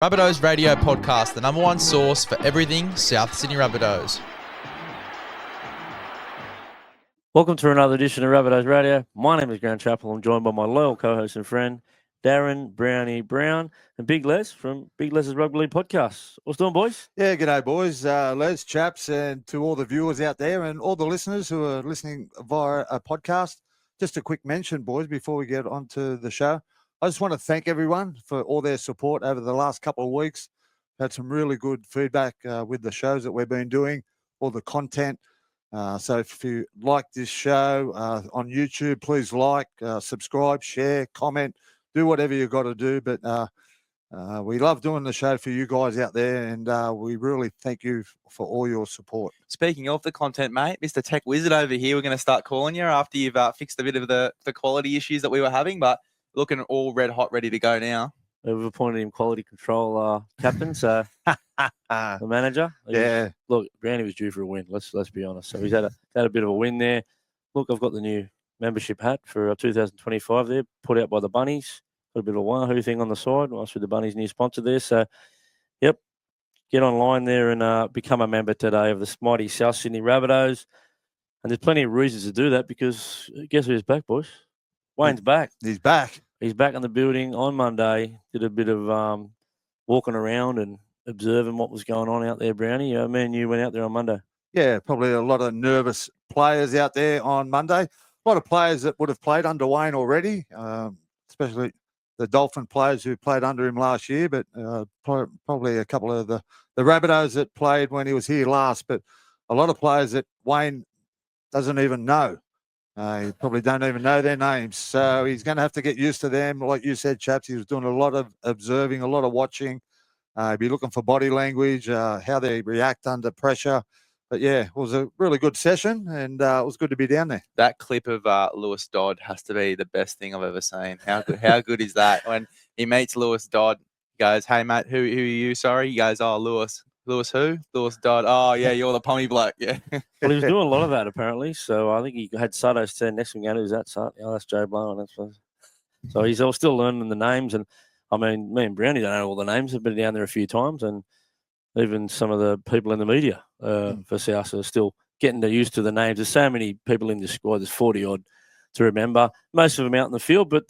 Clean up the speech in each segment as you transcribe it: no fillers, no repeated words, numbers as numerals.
Rabbitohs Radio Podcast, the number one source for everything South Sydney Rabbitohs. Welcome to another edition of Rabbitohs Radio. My name is Grant Chappell. I'm joined by my loyal co-host and friend, Darren Browny Brown, and Big Les from Big Les's Rugby League Podcast. What's doing, boys? Yeah, g'day, boys. Les, Chaps, and to all the viewers out there and all the listeners who are listening via a podcast. Just a quick mention, boys, before we get on to the show. I just want to thank everyone for all their support over the last couple of weeks. Had some really good feedback with the shows that we've been doing, all the content. So if you like this show on YouTube, please like, subscribe, share, comment, do whatever you've got to do. But we love doing the show for you guys out there, and we really thank you for all your support. Speaking of the content, mate, Mr. Tech Wizard over here, we're going to start calling you after you've fixed a bit of the quality issues that we were having, but looking all red hot, ready to go now. We've appointed him quality control captain, so the manager. Yeah. Look, Browny was due for a win. Let's be honest. So he's had a bit of a win there. Look, I've got the new membership hat for 2025 there, put out by the Bunnies. Got a bit of a Wahoo thing on the side. Nice with the Bunnies' new sponsor there. So, yep, get online there and become a member today of the mighty South Sydney Rabbitohs. And there's plenty of reasons to do that because guess who's back, boys? Wayne's back. He's back. He's back in the building on Monday. Did a bit of walking around and observing what was going on out there, Brownie. Me and you went out there on Monday. Yeah, probably a lot of nervous players out there on Monday. A lot of players that would have played under Wayne already, especially the Dolphin players who played under him last year, but probably a couple of the Rabbitohs that played when he was here last. But a lot of players that Wayne doesn't even know. You probably don't even know their names. So he's going to have to get used to them. Like you said, Chaps, he was doing a lot of observing, a lot of watching. Be looking for body language, how they react under pressure. But, yeah, it was a really good session, and it was good to be down there. That clip of Lewis Dodd has to be the best thing I've ever seen. How good is that? When he meets Lewis Dodd, he goes, "Hey, mate, who are you? Sorry." He goes, "Oh, Lewis. Lewis who? Lewis Dodd. Oh, yeah, you're the pommy bloke." Yeah. Well, he was doing a lot of that, apparently. So I think he had Sato stand next to him. Who's that, Sato? Oh, that's Joe Blow. So he's still learning the names. And, I mean, me and Brownie don't know all the names. I've been down there a few times. And even some of the people in the media for South are still getting used to the names. There's so many people in this squad. There's 40-odd to remember. Most of them out in the field. But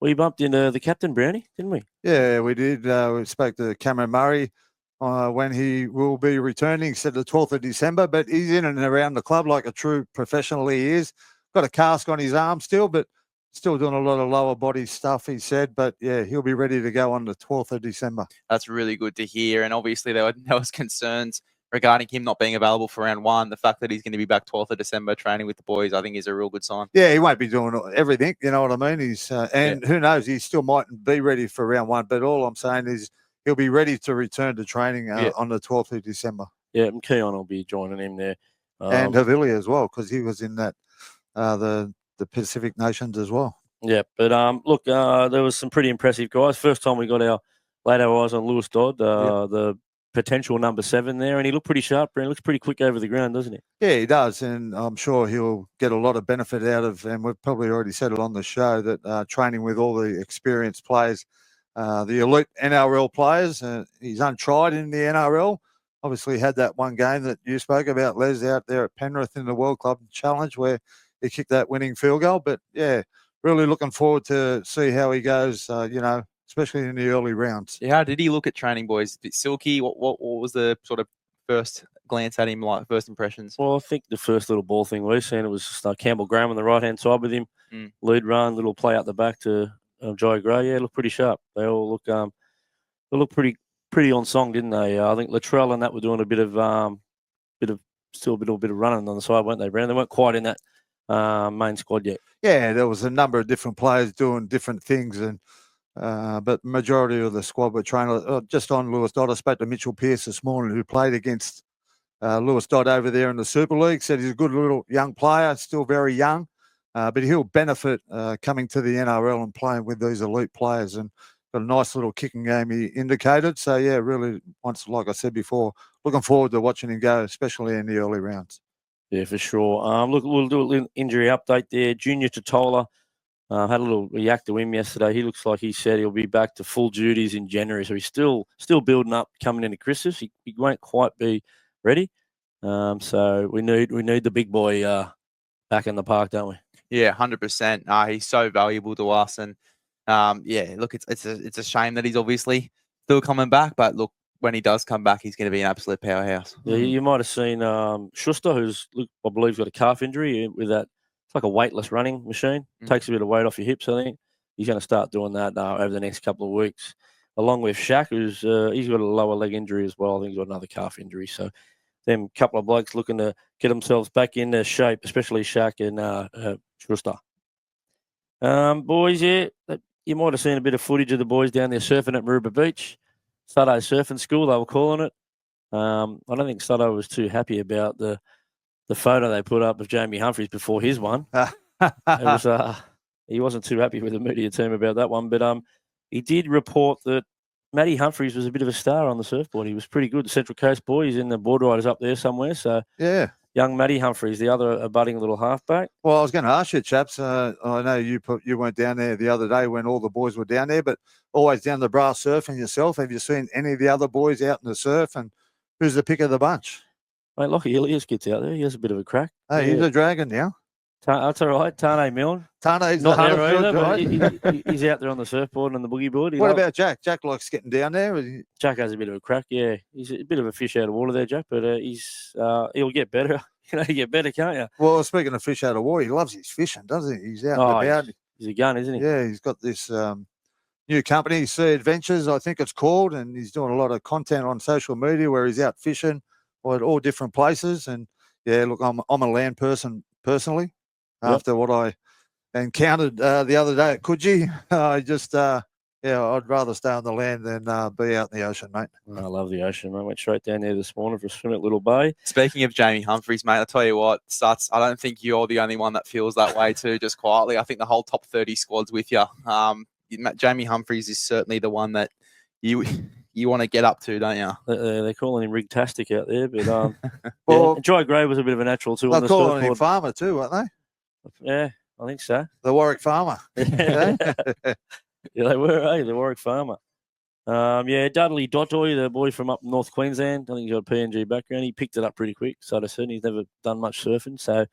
we bumped into the captain, Brownie, didn't we? Yeah, we did. We spoke to Cameron Murray when he will be returning. He said the 12th of December, but he's in and around the club like a true professional he is. Got a cast on his arm still, but still doing a lot of lower body stuff, he said. But, yeah, he'll be ready to go on the 12th of December. That's really good to hear. And obviously there was concerns regarding him not being available for round one. The fact that he's going to be back 12th of December training with the boys, I think is a real good sign. Yeah, he won't be doing everything, you know what I mean? He's who knows, he still mightn't be ready for round one. But all I'm saying is he'll be ready to return to training on the 12th of December. Yeah, and Keon will be joining him there. And Havili as well, because he was in that the Pacific Nations as well. Yeah, but look, there was some pretty impressive guys. First time we got our eyes on Lewis Dodd, the potential number 7 there, and he looked pretty sharp. He looks pretty quick over the ground, doesn't he? Yeah, he does, and I'm sure he'll get a lot of benefit out of, and we've probably already said it on the show, that training with all the experienced players, the elite NRL players. He's untried in the NRL. Obviously had that one game that you spoke about, Les, out there at Penrith in the World Club Challenge where he kicked that winning field goal. But, yeah, really looking forward to see how he goes, especially in the early rounds. Yeah, how did he look at training, boys? A bit silky? What was the sort of first glance at him like, first impressions? Well, I think the first little ball thing we've seen, it was just Campbell Graham on the right-hand side with him. Lead run, little play out the back to Joe Gray. Yeah, look pretty sharp. They all look pretty on song, didn't they? I think Latrell and that were doing a bit of running on the side, weren't they, Brandon? They weren't quite in that main squad yet. Yeah, there was a number of different players doing different things, and but majority of the squad were training. Just on Lewis Dodd, I spoke to Mitchell Pearce this morning, who played against Lewis Dodd over there in the Super League. Said he's a good little young player, still very young, but he'll benefit coming to the NRL and playing with these elite players. And got a nice little kicking game, he indicated. So, yeah, really, like I said before, looking forward to watching him go, especially in the early rounds. Yeah, for sure. Look, we'll do an injury update there. Junior Totola Had a little yak to him yesterday. He looks like he said he'll be back to full duties in January. So he's still building up coming into Christmas. He won't quite be ready. So we need the big boy back in the park, don't we? Yeah, 100%. He's so valuable to us, and yeah, look, it's a shame that he's obviously still coming back, but look, when he does come back, he's going to be an absolute powerhouse. Yeah, you might have seen Schuster, who's I believe got a calf injury with that. It's like a weightless running machine. Takes a bit of weight off your hips. I think he's going to start doing that over the next couple of weeks, along with Shaq, who's he's got a lower leg injury as well. I think he's got another calf injury. So, them couple of blokes looking to get themselves back into shape, especially Shaq and Schuster. Boys, yeah, you might have seen a bit of footage of the boys down there surfing at Maroubra Beach. Saturday surfing school, they were calling it. I don't think Sutto was too happy about the photo they put up of Jamie Humphries before his one. He wasn't too happy with the media team about that one, but he did report that Matty Humphries was a bit of a star on the surfboard. He was pretty good. The Central Coast boy, he's in the board riders up there somewhere. So yeah, young Matty Humphries, the other budding little halfback. Well, I was going to ask you, chaps. I know you went down there the other day when all the boys were down there, but always down the brass surfing yourself. Have you seen any of the other boys out in the surf, and who's the pick of the bunch? Mate, Lockie Ilias gets out there. He has a bit of a crack. Hey, he's a dragon now. That's all right. Tane Milne. Tane's not the there either, right? but he's out there on the surfboard and the boogie board. What about Jack? Jack likes getting down there. Jack has a bit of a crack, yeah. He's a bit of a fish out of water there, Jack, but he'll get better. You get better, can't you? Well, speaking of fish out of water, he loves his fishing, doesn't he? He's out and about. He's a gun, isn't he? Yeah, he's got this new company, Sea Adventures, I think it's called, and he's doing a lot of content on social media where he's out fishing at all different places. And yeah, look, I'm a land person personally. After what I encountered the other day at Coogee, I just I'd rather stay on the land than be out in the ocean, mate. I love the ocean. I went straight down there this morning for a swim at Little Bay. Speaking of Jamie Humphries, mate, I'll tell you what, Suts, I don't think you're the only one that feels that way too, just quietly. I think the whole top 30 squad's with you. Jamie Humphries is certainly the one that you want to get up to, don't you? They're calling him Rigtastic out there, but well, Dry Gray was a bit of a natural too. They're calling him Farmer too, aren't they? Yeah, I think so. The Warwick Farmer. Yeah, they were, the Warwick Farmer. Dudley Dotoy, the boy from up North Queensland, I think he's got a PNG background. He picked it up pretty quick, so to say. He's never done much surfing, so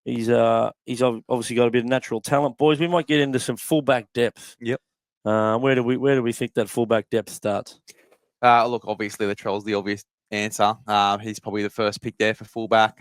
he's obviously got a bit of natural talent. Boys, we might get into some fullback depth. Yep. Where do we think that fullback depth starts? Look, obviously Latrell's the obvious answer. He's probably the first pick there for fullback.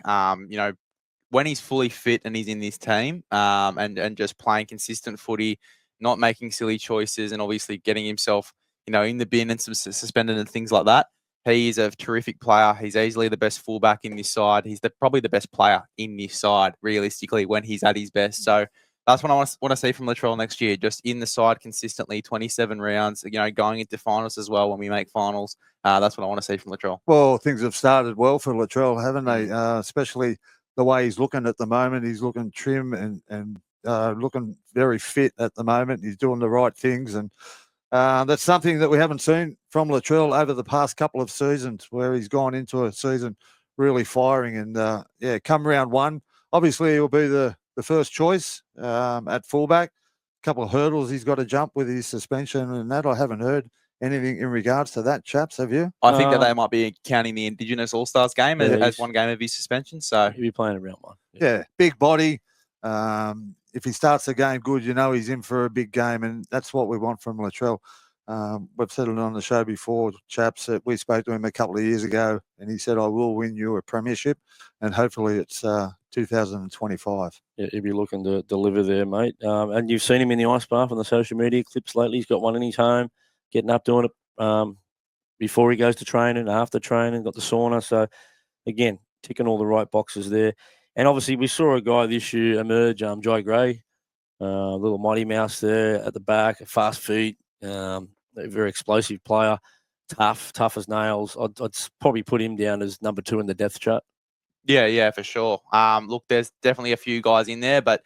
When he's fully fit and he's in this team, and just playing consistent footy, not making silly choices, and obviously getting himself, in the bin and some suspended and things like that. He is a terrific player. He's easily the best fullback in this side. He's probably the best player in this side, realistically, when he's at his best. So that's what I want to see from Latrell next year, just in the side consistently, 27 rounds, going into finals as well when we make finals. That's what I want to see from Latrell. Well, things have started well for Latrell, haven't they? Especially the way he's looking at the moment. He's looking trim and looking very fit at the moment. He's doing the right things, and that's something that we haven't seen from Latrell over the past couple of seasons, where he's gone into a season really firing. And come round one, obviously he'll be the first choice at fullback. A couple of hurdles he's got to jump with his suspension and that. I haven't heard anything in regards to that, chaps. Have you? I think that they might be counting the Indigenous All-Stars game as one game of his suspension. So he'll be playing in round one. Yeah, big body. If he starts the game good, he's in for a big game, and that's what we want from Latrell. We've said it on the show before, chaps. We spoke to him a couple of years ago, and he said, "I will win you a premiership," and hopefully it's 2025. Yeah, he'll be looking to deliver there, mate. And you've seen him in the ice bath on the social media clips lately. He's got one in his home, getting up doing it before he goes to training, after training, got the sauna. So, again, ticking all the right boxes there. And obviously, we saw a guy this year emerge, Jai Gray, little Mighty Mouse there at the back, fast feet, a very explosive player, tough as nails. I'd probably put him down as number 2 in the depth chart. Yeah, for sure. Look, there's definitely a few guys in there, but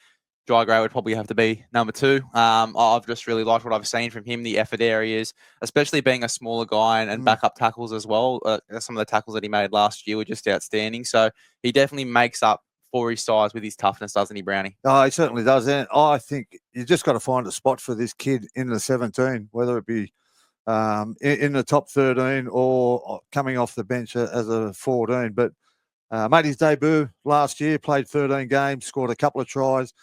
Dry Gray would probably have to be number 2. I've just really liked what I've seen from him, the effort areas, especially being a smaller guy and backup tackles as well. Some of the tackles that he made last year were just outstanding. So he definitely makes up for his size with his toughness, doesn't he, Brownie? Oh, he certainly does. And I think you just got to find a spot for this kid in the 17, whether it be in the top 13 or coming off the bench as a 14. But made his debut last year, played 13 games, scored a couple of tries.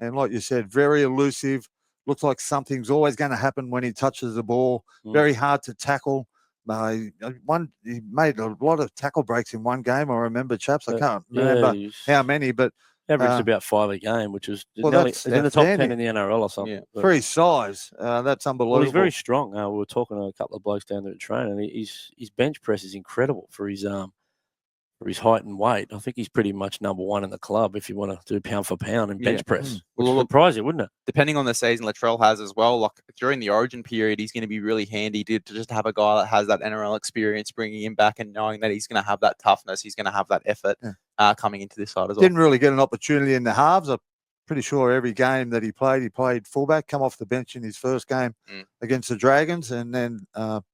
And like you said, very elusive. Looks like something's always going to happen when he touches the ball. Very hard to tackle. He made a lot of tackle breaks in one game. I remember, Chaps. I can't remember how many, but averaged about 5 a game, which was well, it's in the top 10 in the NRL or something. Yeah. For his size, that's unbelievable. Well, he's very strong. We were talking to a couple of blokes down there at training, and his bench press is incredible for his height and weight. I think he's pretty much number one in the club if you want to do pound for pound in bench press. Which would surprise you, wouldn't it? Depending on the season Latrell has as well, like during the Origin period, he's going to be really handy to just have a guy that has that NRL experience, bringing him back and knowing that he's going to have that toughness, he's going to have that effort coming into this side as well. Didn't really get an opportunity in the halves. I'm pretty sure every game that he played fullback, come off the bench in his first game against the Dragons, and then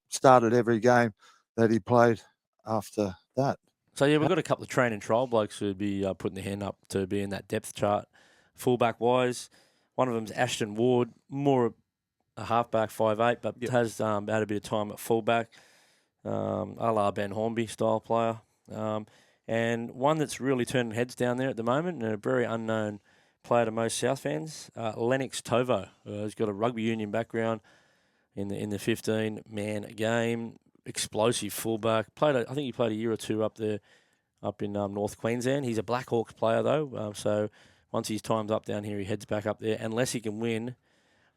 started every game that he played after that. So, yeah, we've got a couple of training trial blokes who'd be putting their hand up to be in that depth chart, fullback-wise. One of them's Ashton Ward, more a halfback, 5'8", but has had a bit of time at fullback, a la Ben Hornby style player. And one that's really turning heads down there at the moment, and a very unknown player to most South fans, Lennox Tovo. He's got a rugby union background in the 15-man game. Explosive fullback. I think he played a year or two up there, up in North Queensland. He's a Black Hawks player though, so once his time's up down here, he heads back up there. Unless he can win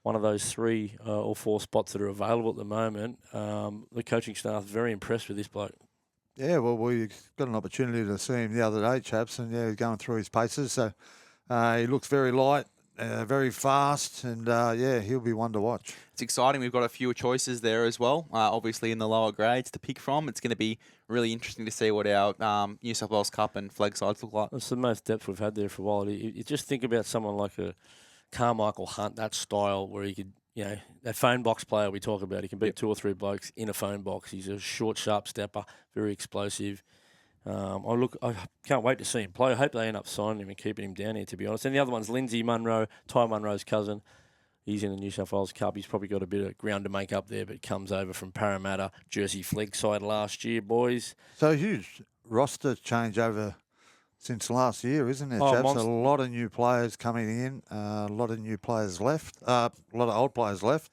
one of those 3 or 4 spots that are available at the moment, the coaching staff is very impressed with this bloke. Yeah, well, we got an opportunity to see him the other day, Chaps, and he's going through his paces. So he looks very light. Very fast, and he'll be one to watch. It's exciting. We've got a few choices there as well, obviously in the lower grades to pick from. It's going to be really interesting to see what our New South Wales Cup and flag sides look like. It's the most depth we've had there for a while. You just think about someone like a Carmichael Hunt, that style where he could, that phone box player we talk about, he can beat 2 or 3 blokes in a phone box. He's a short, sharp stepper, very explosive. I can't wait to see him play. I hope they end up signing him and keeping him down here, to be honest. And the other one's Lindsay Munro, Ty Munro's cousin. He's in the New South Wales Cup. He's probably got a bit of ground to make up there, but comes over from Parramatta, Jersey Flegg side last year, boys. So huge roster change over since last year, isn't it, Chaps? A lot of new players coming in, a lot of new players left, a lot of old players left.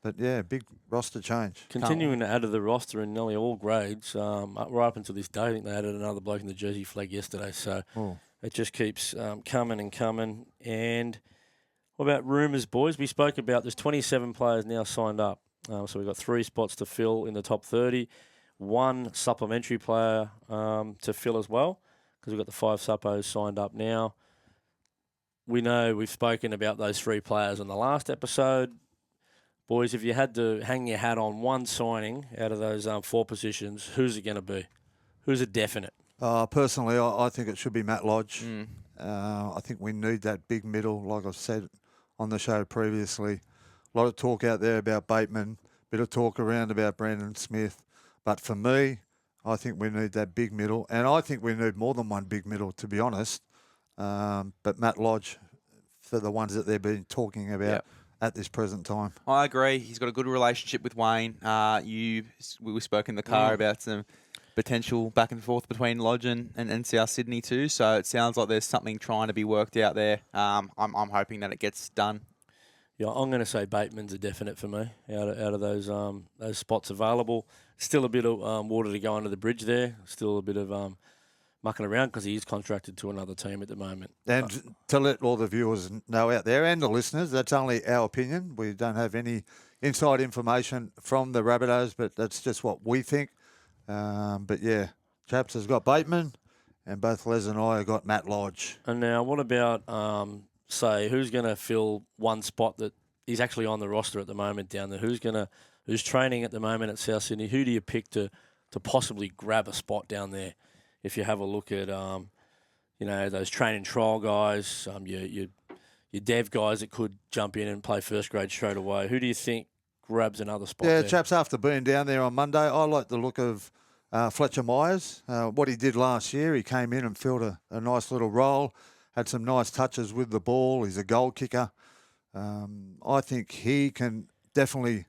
But, big roster change. Continuing to add to the roster in nearly all grades, right up until this day. I think they added another bloke in the Jersey Flegg yesterday. So it just keeps coming and coming. And what about rumours, boys? We spoke about there's 27 players now signed up. So we've got 3 spots to fill in the top 30. 1 supplementary player to fill as well, because we've got the 5 suppos signed up now. We know we've spoken about those 3 players on the last episode. Boys, if you had to hang your hat on one signing out of those 4 positions, who's it going to be? Who's a definite? Personally, I think it should be Matt Lodge. I think we need that big middle, like I've said on the show previously. A lot of talk out there about Bateman, bit of talk around about Brandon Smith. But for me, I think we need that big middle. And I think we need more than one big middle, to be honest. But Matt Lodge, for the ones that they've been talking about at this present time. I agree. He's got a good relationship with Wayne. We spoke in the car about some potential back and forth between Lodge and South Sydney too. So it sounds like there's something trying to be worked out there. I'm hoping that it gets done. Yeah, I'm going to say Bateman's a definite for me out of those spots available. Still a bit of water to go under the bridge there. Still a bit of mucking around because he is contracted to another team at the moment. And to let all the viewers know out there and the listeners, that's only our opinion. We don't have any inside information from the Rabbitohs, but that's just what we think. But yeah, Chaps has got Bateman, and both Les and I have got Matt Lodge. And now, what about say who's going to fill one spot that is actually on the roster at the moment down there? Who's training at the moment at South Sydney? Who do you pick to possibly grab a spot down there? If you have a look at, those training trial guys, your dev guys that could jump in and play first grade straight away, who do you think grabs another spot there? Chaps, after being down there on Monday, I like the look of Fletcher Myers. What he did last year, he came in and filled a nice little role, had some nice touches with the ball. He's a goal kicker. I think he can definitely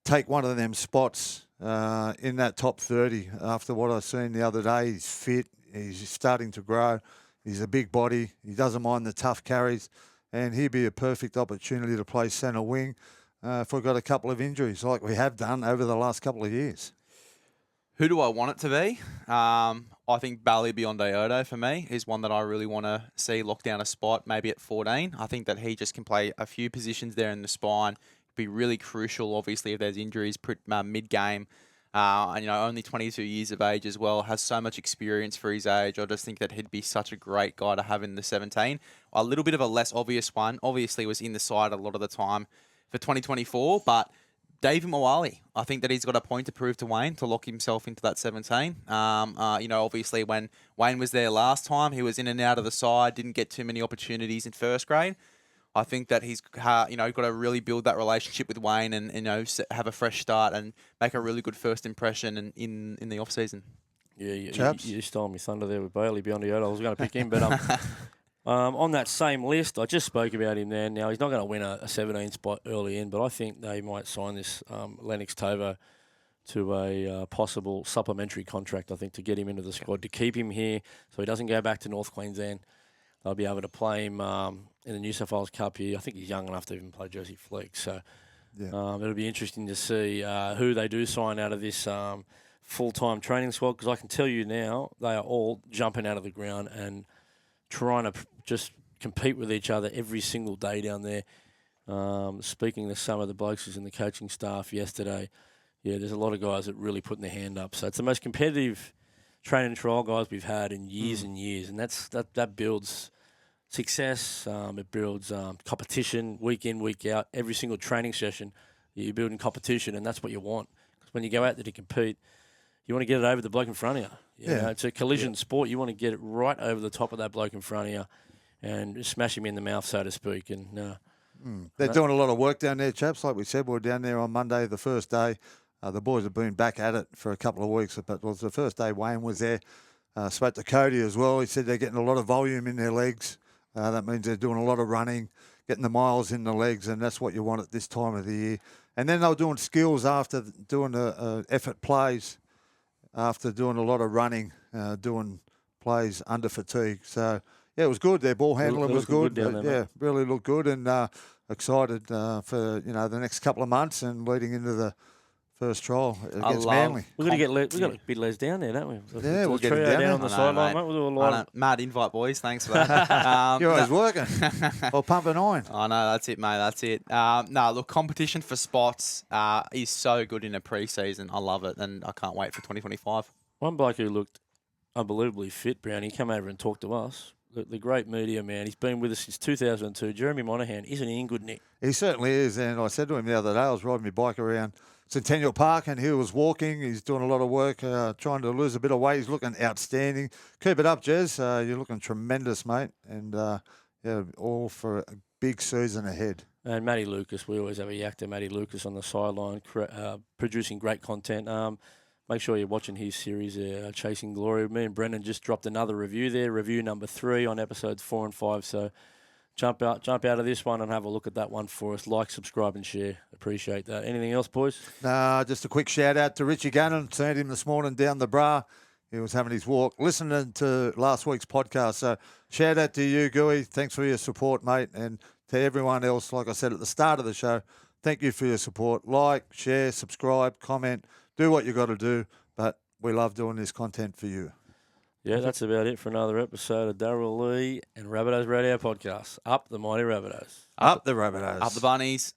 take one of them spots in that top 30 after what I've seen the other day. He's fit. He's starting to grow. He's a big body. He doesn't mind the tough carries. And he'd be a perfect opportunity to play centre wing if we've got a couple of injuries like we have done over the last couple of years. Who do I want it to be? I think Bally Beyond Odo for me is one that I really want to see lock down a spot, maybe at 14. I think that he just can play a few positions there in the spine. Be really crucial, obviously, if there's injuries mid-game. And, only 22 years of age as well, has so much experience for his age. I just think that he'd be such a great guy to have in the 17. A little bit of a less obvious one, obviously, was in the side a lot of the time for 2024, but David Mawali, I think that he's got a point to prove to Wayne to lock himself into that 17. Obviously when Wayne was there last time, he was in and out of the side, didn't get too many opportunities in first grade. I think that he's got to really build that relationship with Wayne and have a fresh start and make a really good first impression in the off season. Yeah, Chaps? you stole me thunder there with Bailey Beyond the Odo. I was going to pick him, but on that same list, I just spoke about him there. Now, he's not going to win a 17 spot early in, but I think they might sign this Lennox Tovo to a possible supplementary contract, I think, to get him into the squad, to keep him here so he doesn't go back to North Queensland. They'll be able to play him in the New South Wales Cup here. I think he's young enough to even play Jersey Flegg. So it'll be interesting to see who they do sign out of this full-time training squad, because I can tell you now they are all jumping out of the ground and trying to just compete with each other every single day down there. Speaking to some of the blokes who's in the coaching staff yesterday, there's a lot of guys that really putting their hand up. So it's the most competitive training trial guys we've had in years and years, and that builds success. It builds competition week in, week out. Every single training session, you're building competition, and that's what you want. Because when you go out there to compete, you want to get it over the bloke in front of you. You know, it's a collision sport. You want to get it right over the top of that bloke in front of you and smash him in the mouth, so to speak. And they're doing a lot of work down there, chaps. Like we said, we were down there on Monday, the first day. The boys have been back at it for a couple of weeks, but it was the first day Wayne was there. Spoke to Cody as well. He said they're getting a lot of volume in their legs. That means they're doing a lot of running, getting the miles in the legs, and that's what you want at this time of the year. And then they were doing skills after doing the effort plays, after doing a lot of running, doing plays under fatigue. So, it was good. Their ball handling was good. Down there, really looked good, and excited for the next couple of months and leading into the first trial against Manly. We've got to get Les down there, don't we? Yeah, we'll get him down there. On the sideline, mate. We'll do a lot. Mad invite, boys. Thanks for that. You're always working. Or pumping iron. I know, that's it, mate. That's it. Look, competition for spots is so good in a pre-season. I love it, and I can't wait for 2025. One bloke who looked unbelievably fit, Browny, he came over and talked to us. The great media man. He's been with us since 2002. Jeremy Monaghan, isn't he in good nick? He certainly is. And I said to him the other day, I was riding my bike around Centennial Park and he was walking. He's doing a lot of work, trying to lose a bit of weight. He's looking outstanding. Keep it up, Jez. You're looking tremendous, mate. And all for a big season ahead. And Matty Lucas, we always have a yak to Matty Lucas on the sideline, producing great content. Make sure you're watching his series, Chasing Glory. Me and Brendan just dropped another review there, review number 3 on episodes 4 and 5. So jump out of this one and have a look at that one for us. Like, subscribe, and share. Appreciate that. Anything else, boys? Just a quick shout out to Richie Gannon. Seen him this morning down the bra. He was having his walk, listening to last week's podcast. So shout out to you, Gooey. Thanks for your support, mate. And to everyone else, like I said at the start of the show, thank you for your support. Like, share, subscribe, comment. Do what you got to do, but we love doing this content for you. Yeah, that's about it for another episode of Darryl Lee and Rabbitohs Radio Podcast. Up the mighty Rabbitohs. Up the Rabbitohs. Up the Bunnies.